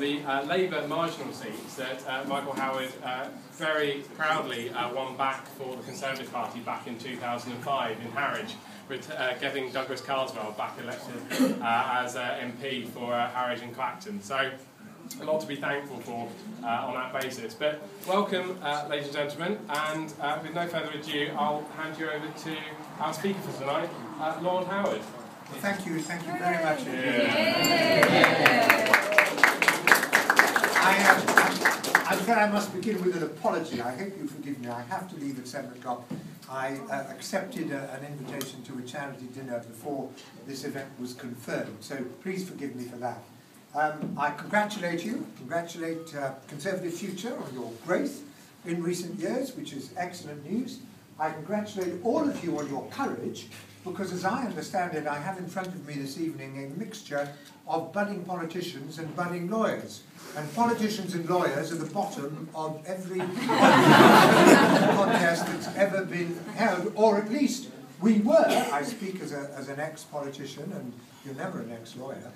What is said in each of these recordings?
the Labour marginal seats that Michael Howard very proudly won back for the Conservative Party back in 2005 in Harwich, with getting Douglas Carswell back elected as MP for Harwich and Clacton. So a lot to be thankful for on that basis. But welcome, ladies and gentlemen, and with no further ado, I'll hand you over to our speaker for tonight, Lord Howard. Well, thank you very much. I'm afraid I must begin with an apology. I hope you forgive me. I have to leave at 7 o'clock. I accepted an invitation to a charity dinner before this event was confirmed, so please forgive me for that. I congratulate Conservative Future on your growth in recent years, which is excellent news. I congratulate all of you on your courage, because as I understand it, I have in front of me this evening a mixture of budding politicians and budding lawyers. And politicians and lawyers are the bottom of every contest that's ever been held, or at least we were. I speak as an ex-politician, and you're never an ex-lawyer.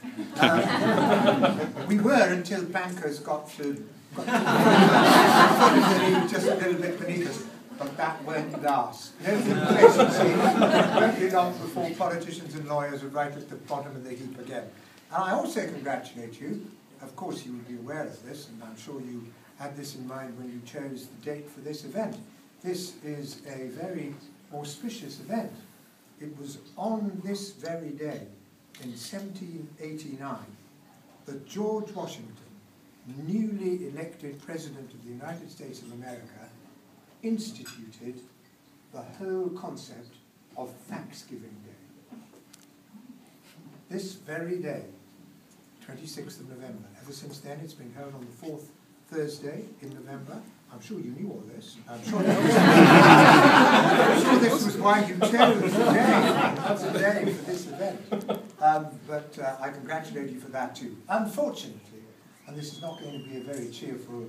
We were until bankers got just a little bit beneath us. But that won't last. No complacency won't be long before politicians and lawyers are right at the bottom of the heap again. And I also congratulate you. Of course you will be aware of this, and I'm sure you had this in mind when you chose the date for this event. This is a very auspicious event. It was on this very day, in 1789, that George Washington, newly elected President of the United States of America, instituted the whole concept of Thanksgiving Day. This very day, 26th of November, ever since then it's been held on the 4th Thursday in November. I'm sure you knew all this. I'm sure this was why you chose today for this event. But I congratulate you for that too. Unfortunately, and this is not going to be a very cheerful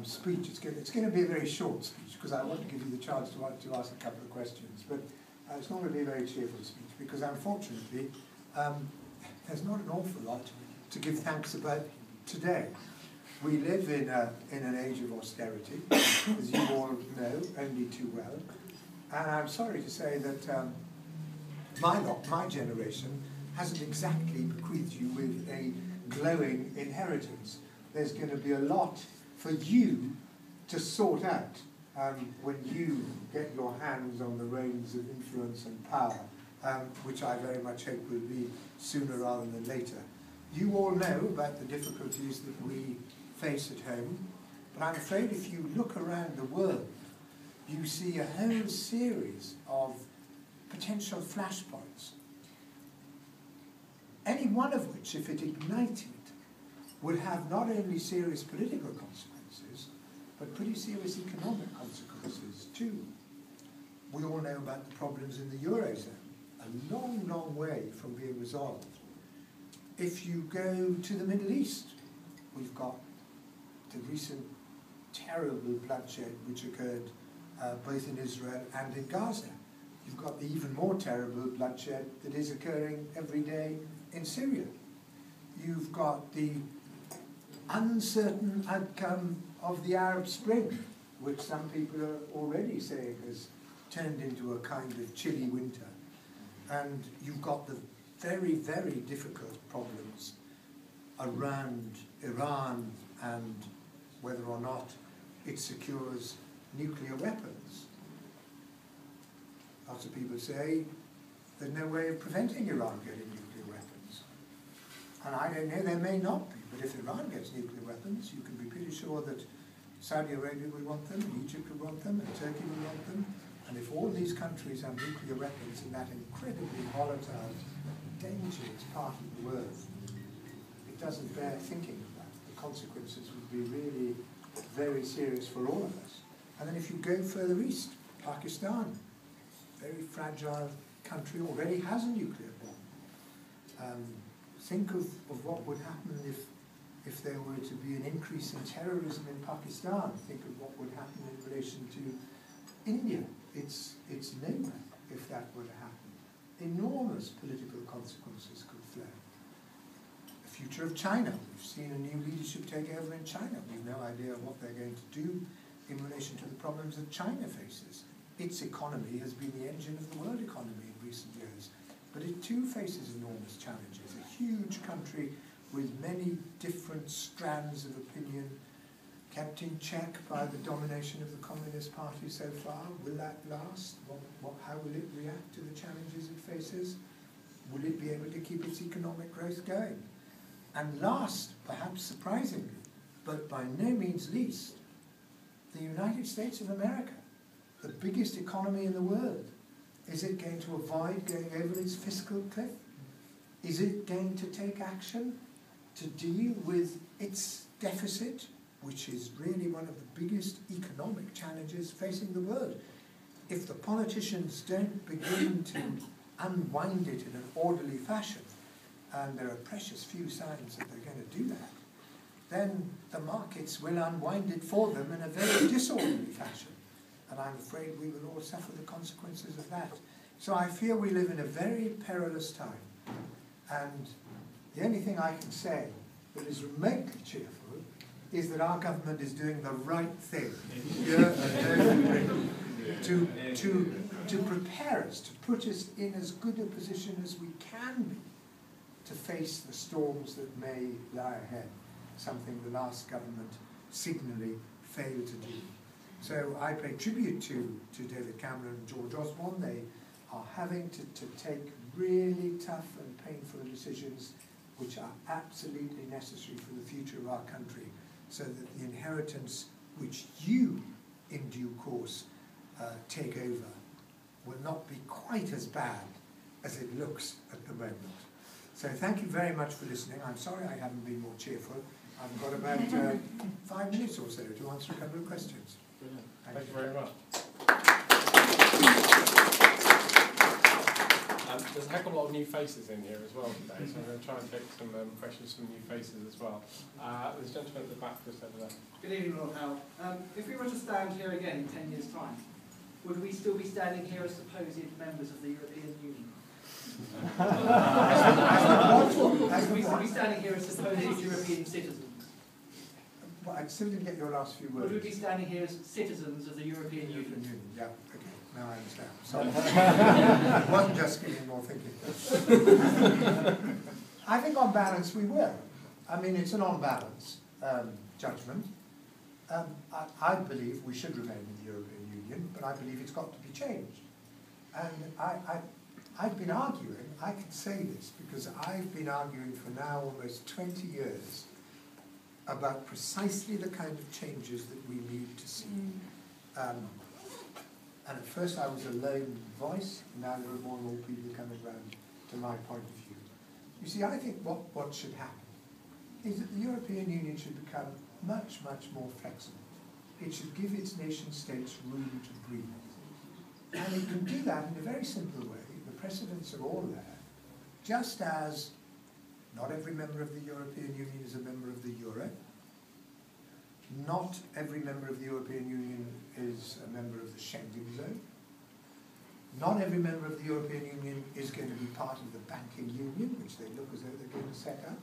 speech, it's going to be a very short speech, because I want to give you the chance to ask a couple of questions. But it's not going to be a very cheerful speech, because unfortunately there's not an awful lot to give thanks about today. We live in an age of austerity, as you all know only too well. And I'm sorry to say that my generation hasn't exactly bequeathed you with a glowing inheritance. There's going to be a lot for you to sort out when you get your hands on the reins of influence and power, which I very much hope will be sooner rather than later. You all know about the difficulties that we face at home, but I'm afraid if you look around the world, you see a whole series of potential flashpoints, any one of which, if it ignited, would have not only serious political consequences, but pretty serious economic consequences too. We all know about the problems in the Eurozone, a long, long way from being resolved. If you go to the Middle East, we've got the recent terrible bloodshed which occurred both in Israel and in Gaza. You've got the even more terrible bloodshed that is occurring every day in Syria. You've got the uncertain outcome of the Arab Spring, which some people are already saying has turned into a kind of chilly winter. And you've got the very, very difficult problems around Iran and whether or not it secures nuclear weapons. Lots of people say there's no way of preventing Iran getting nuclear weapons. And I don't know, there may not be, but if Iran gets nuclear weapons, you can be pretty sure that Saudi Arabia will want them, and Egypt will want them, and Turkey will want them. And if all these countries have nuclear weapons in that incredibly volatile, dangerous part of the world, it doesn't bear thinking about. The consequences would be really very serious for all of us. And then if you go further east, Pakistan, very fragile country, already has a nuclear bomb. Think of what would happen if there were to be an increase in terrorism in Pakistan. Think of what would happen in relation to India. It's nowhere if that were to happen. Enormous political consequences could flow. future of China. We've seen a new leadership take over in China. We've no idea what they're going to do in relation to the problems that China faces. Its economy has been the engine of the world economy in recent years, but it too faces enormous challenges. A huge country with many different strands of opinion, kept in check by the domination of the Communist Party so far. Will that last? How will it react to the challenges it faces? Will it be able to keep its economic growth going? And last, perhaps surprisingly, but by no means least, the United States of America, the biggest economy in the world. Is it going to avoid going over its fiscal cliff? Is it going to take action to deal with its deficit, which is really one of the biggest economic challenges facing the world? If the politicians don't begin to unwind it in an orderly fashion, and there are precious few signs that they're going to do that, then the markets will unwind it for them in a very disorderly fashion. And I'm afraid we will all suffer the consequences of that. So I feel we live in a very perilous time. And the only thing I can say that is remotely cheerful is that our government is doing the right thing to prepare us, to put us in as good a position as we can be to face the storms that may lie ahead, something the last government signally failed to do. So I pay tribute to David Cameron and George Osborne. They are having to take really tough and painful decisions which are absolutely necessary for the future of our country, so that the inheritance which you, in due course, take over will not be quite as bad as it looks at the moment. So thank you very much for listening. I'm sorry I haven't been more cheerful. I've got about 5 minutes or so to answer a couple of questions. Brilliant. Thank you very much. There's a heck of a lot of new faces in here as well today, so I'm going to try and take some questions from new faces as well. There's a gentleman at the back just over there. Good evening, Lord Howell. If we were to stand here again in 10 years' time, would we still be standing here as supposed members of the European Union? Would we still be standing here as supposed European citizens? Well, I still didn't get your last few words. Would we be standing here as citizens of the European Union? Yeah, okay. Now I understand. Sorry. It wasn't just getting more thinking. I think on balance we will. I mean, it's an on-balance judgment. I believe we should remain in the European Union, but I believe it's got to be changed. And I've been arguing, I can say this, because I've been arguing for now almost 20 years about precisely the kind of changes that we need to see. And at first I was a lone voice, now there are more and more people coming around to my point of view. You see, I think what should happen is that the European Union should become much, much more flexible. It should give its nation states room to breathe. And it can do that in a very simple way. The precedents are all there. Just as not every member of the European Union is a member of the Euro, not every member of the European Union is a member of the Schengen zone, not every member of the European Union is going to be part of the banking union, which they look as though they're going to set up.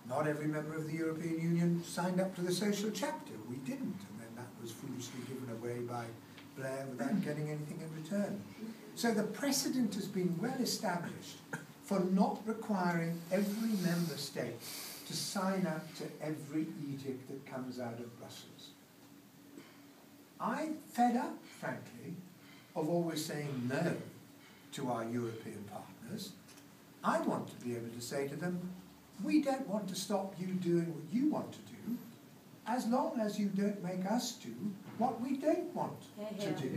Not every member of the European Union signed up to the social chapter. We didn't, and then that was foolishly given away by Blair without getting anything in return. So the precedent has been well established for not requiring every member state to sign up to every edict that comes out of Brussels. I'm fed up, frankly, of always saying no to our European partners. I want to be able to say to them, we don't want to stop you doing what you want to do, as long as you don't make us do what we don't want to do.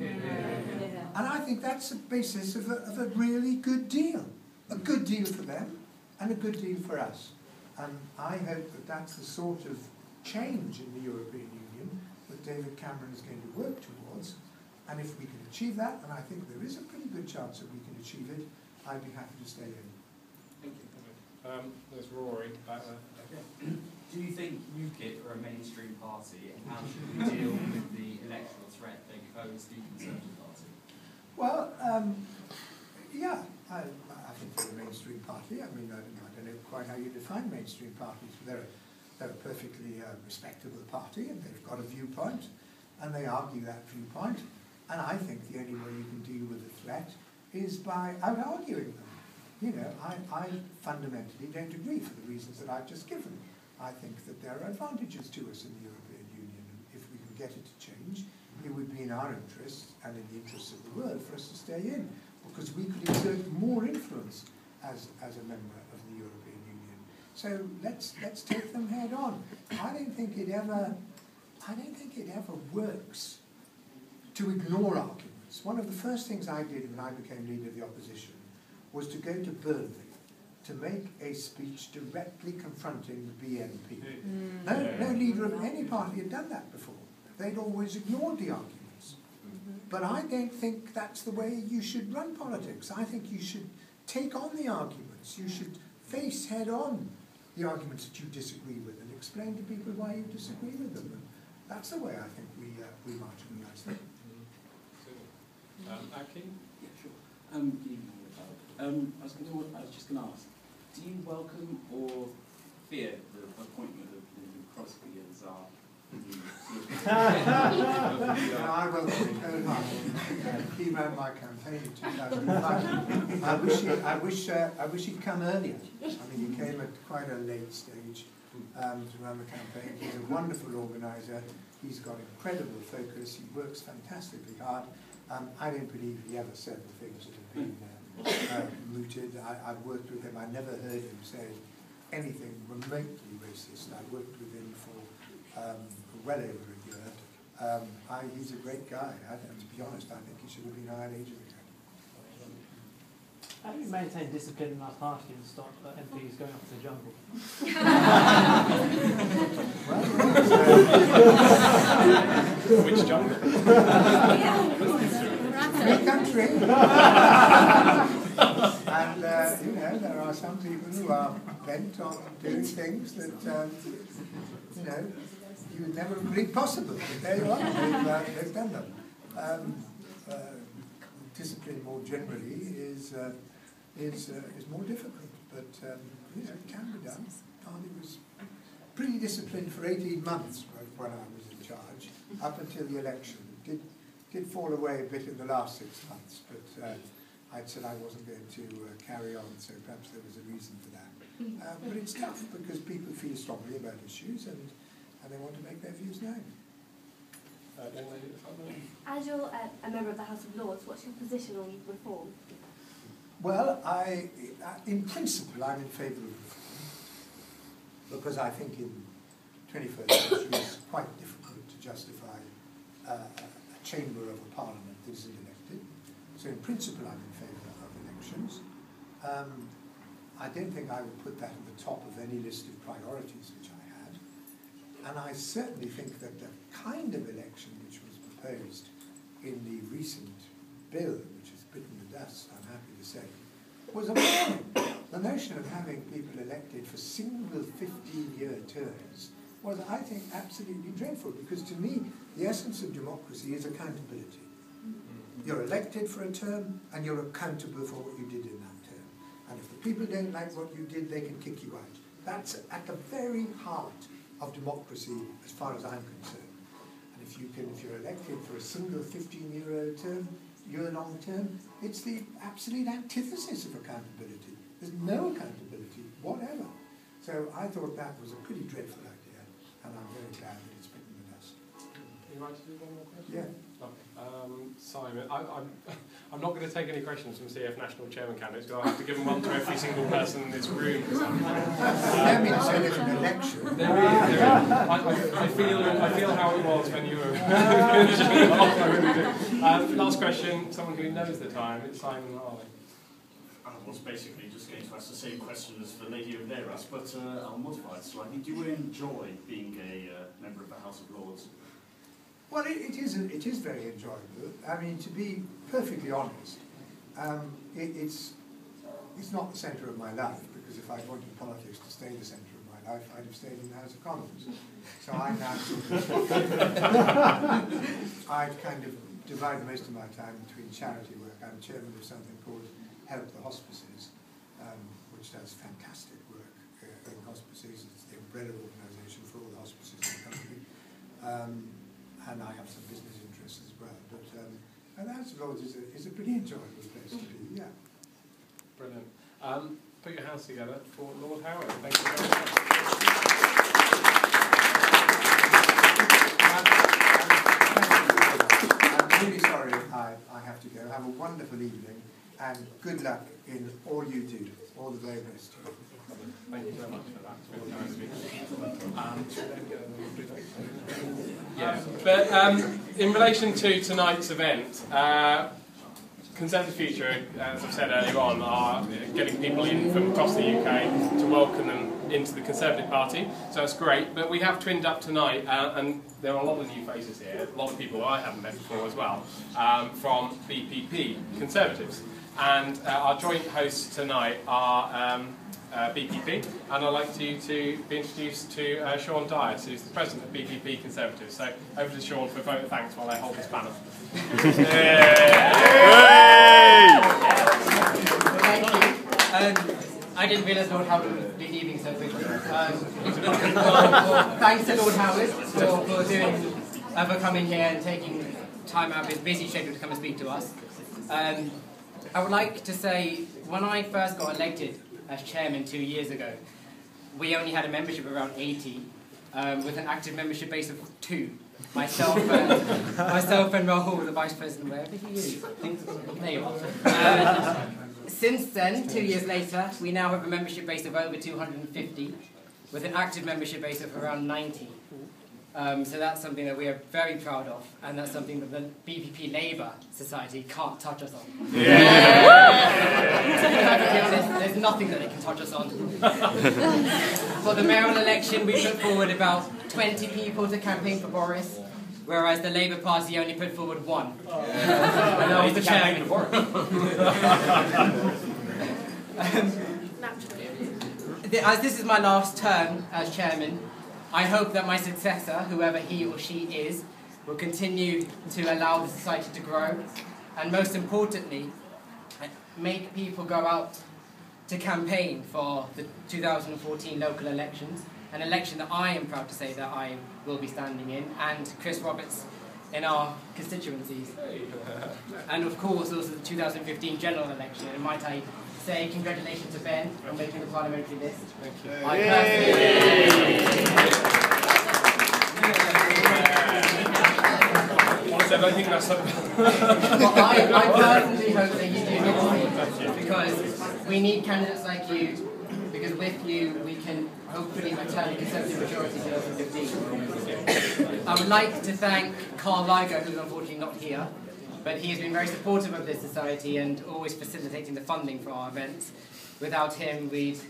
And I think that's the basis of a really good deal. A good deal for them, and a good deal for us. And I hope that that's the sort of change in the European Union that David Cameron is going to work towards. And if we can achieve that, and I think there is a pretty good chance that we can achieve it, I'd be happy to stay in. Thank you. There's Rory back there. Do you think UKIP are a mainstream party, and how should we deal with the electoral threat they pose the Conservative Party? Well, yeah, I think they're a mainstream party. I mean, I don't know quite how you define mainstream parties. They're a perfectly respectable party, and they've got a viewpoint, and they argue that viewpoint. And I think the only way you can deal with a threat is by out-arguing them. You know, I fundamentally don't agree for the reasons that I've just given. I think that there are advantages to us in the European Union, and if we can get it to change, it would be in our interests and in the interests of the world for us to stay in, because we could exert more influence as a member of the European Union. So let's take them head on. I don't think it ever works to ignore arguments. One of the first things I did when I became leader of the opposition was to go to Burnley to make a speech directly confronting the BNP. No leader of any party had done that before. They'd always ignored the arguments. But I don't think that's the way you should run politics. I think you should take on the arguments. You should face head on the arguments that you disagree with and explain to people why you disagree with them. And that's the way I think we marginalise them. Aki? Yeah, sure. I was just going to ask, do you welcome or fear the appointment of Crosby as our I welcome him wholeheartedly. He ran my campaign in 2005. I wish he'd come earlier. I mean, he came at quite a late stage to run the campaign. He's a wonderful organiser. He's got incredible focus. He works fantastically hard. I don't believe he ever said the things that have been mooted. I've worked with him. I never heard him say anything remotely racist. I worked with him for well over a year. He's a great guy. And to be honest, I think he should have been hired ages ago. How do you maintain discipline in our party and stop MPs going off to the jungle? Which jungle? Free country. And, you know, there are some people who are bent on doing things that, you know, you would never believe possible. But there you are. They've done them. Discipline more generally is more difficult, but you know, it can be done. Party was pretty disciplined for 18 months when I was in charge, up until the election. It did fall away a bit in the last 6 months, but I'd said I wasn't going to carry on, so perhaps there was a reason for that. But it's tough because people feel strongly about issues and they want to make their views known. As you're a member of the House of Lords, what's your position on reform? Well, in principle, I'm in favour of reform, because I think in 21st century it's quite difficult to justify a chamber of a parliament that isn't elected. So in principle, I'm in favour of elections. I don't think I would put that at the top of any list of priorities which I had. And I certainly think that the kind of election which was proposed in the recent bill, which has bitten the dust, I'm happy to say, was appalling. The notion of having people elected for single 15-year terms was, I think, absolutely dreadful, because to me, the essence of democracy is accountability. You're elected for a term, and you're accountable for what you did in that term. And if the people don't like what you did, they can kick you out. That's at the very heart of democracy, as far as I'm concerned. And if you're elected for a single 15-year-long term, it's the absolute antithesis of accountability. There's no accountability whatever. So I thought that was a pretty dreadful idea, and I'm very glad that it's bitten the dust. You like to do one more question? Yeah. Simon, I'm not going to take any questions from CF National Chairman candidates, because I'll have to give them one to every single person in this room. I don't mean to say there's an election. There is. I feel how it was when you were finishing off. I really do. Last question, someone who knows the time. It's Simon Harley. I was basically just going to ask the same question as the lady over there asked, but I'll modify it slightly. Do you enjoy being a member of the House of Lords? Well, it is very enjoyable. I mean, to be perfectly honest, it's not the centre of my life, because if I wanted politics to stay the centre of my life, I'd have stayed in the House of Commons. So I now I'd kind of divide most of my time between charity work. I'm chairman of something called Help the Hospices, which does fantastic work in hospices. It's the umbrella organisation for all the hospices in the country. And I have some business interests as well. But and House of Lords is a pretty enjoyable place to be, yeah. Brilliant. Put your hands together for Lord Howard. Thank you very much. I'm really sorry I have to go. Have a wonderful evening and good luck in all you do. All the very best. Thank you very much for that. It's really nice of you. Yeah, but in relation to tonight's event, Conservative Future, as I've said earlier on, are getting people in from across the UK to welcome them into the Conservative Party, so it's great. But we have twinned up tonight, and there are a lot of new faces here, a lot of people I haven't met before as well, from BPP, Conservatives. And our joint hosts tonight are BPP, and I'd like you to be introduced to Shaun Dias, who's the president of BPP Conservatives. So over to Shaun for a vote of thanks while I hold this banner. Thank you. I didn't realise Lord Howard would be leaving so quickly. Thanks to Lord Howard for coming here and taking time out of his busy schedule to come and speak to us. I would like to say, when I first got elected as chairman 2 years ago, we only had a membership of around 80, with an active membership base of 2. Myself and Rahul, the vice president, wherever he is. There you are. Since then, 2 years later, we now have a membership base of over 250, with an active membership base of around 90. So that's something that we are very proud of, and that's something that the BPP Labour Society can't touch us on. There's nothing that they can touch us on. For the mayoral election, we put forward about 20 people to campaign for Boris, whereas the Labour Party only put forward 1. And I was the chairman. As this is my last term as chairman, I hope that my successor, whoever he or she is, will continue to allow the society to grow, and most importantly, make people go out to campaign for the 2014 local elections, an election that I am proud to say that I will be standing in, and Chris Roberts in our constituencies. And of course also the 2015 general election, and might I say congratulations to Ben on making the parliamentary list. Thank you. I think that's well, I personally hope that you do this, because we need candidates like you, because with you we can hopefully return a Conservative majority to 2015. I would like to thank Carl Liger, who's unfortunately not here, but he has been very supportive of this society and always facilitating the funding for our events. Without him, we'd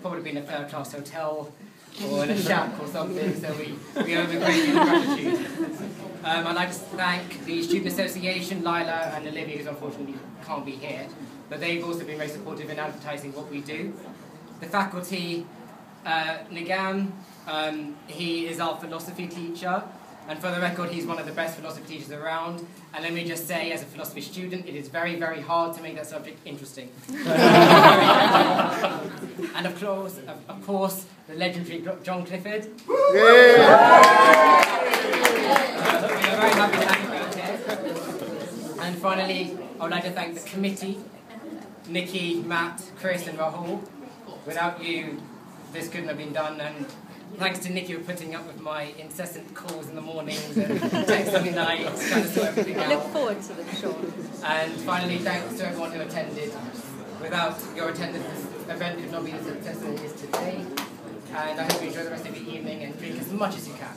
probably be in a third-class hotel or in a shack or something, so we owe him a great deal of gratitude. I'd like to thank the Student Association, Lila and Olivia, who unfortunately can't be here, but they've also been very supportive in advertising what we do. The faculty, Nigam, he is our philosophy teacher, and for the record, he's one of the best philosophy teachers around. And let me just say, as a philosophy student, it is very, very hard to make that subject interesting. And of course, the legendary John Clifford. We are very happy to have you here. And finally, I would like to thank the committee, Nikki, Matt, Chris and Rahul. Without you, this couldn't have been done. And thanks to Nikki for putting up with my incessant calls in the mornings and texts in the night, trying to sort everything out. I look forward to them, Shaun. And finally, thanks to everyone who attended. Without your attendance, this event could not be as successful as it is today. And I hope you enjoy the rest of your evening and drink as much as you can.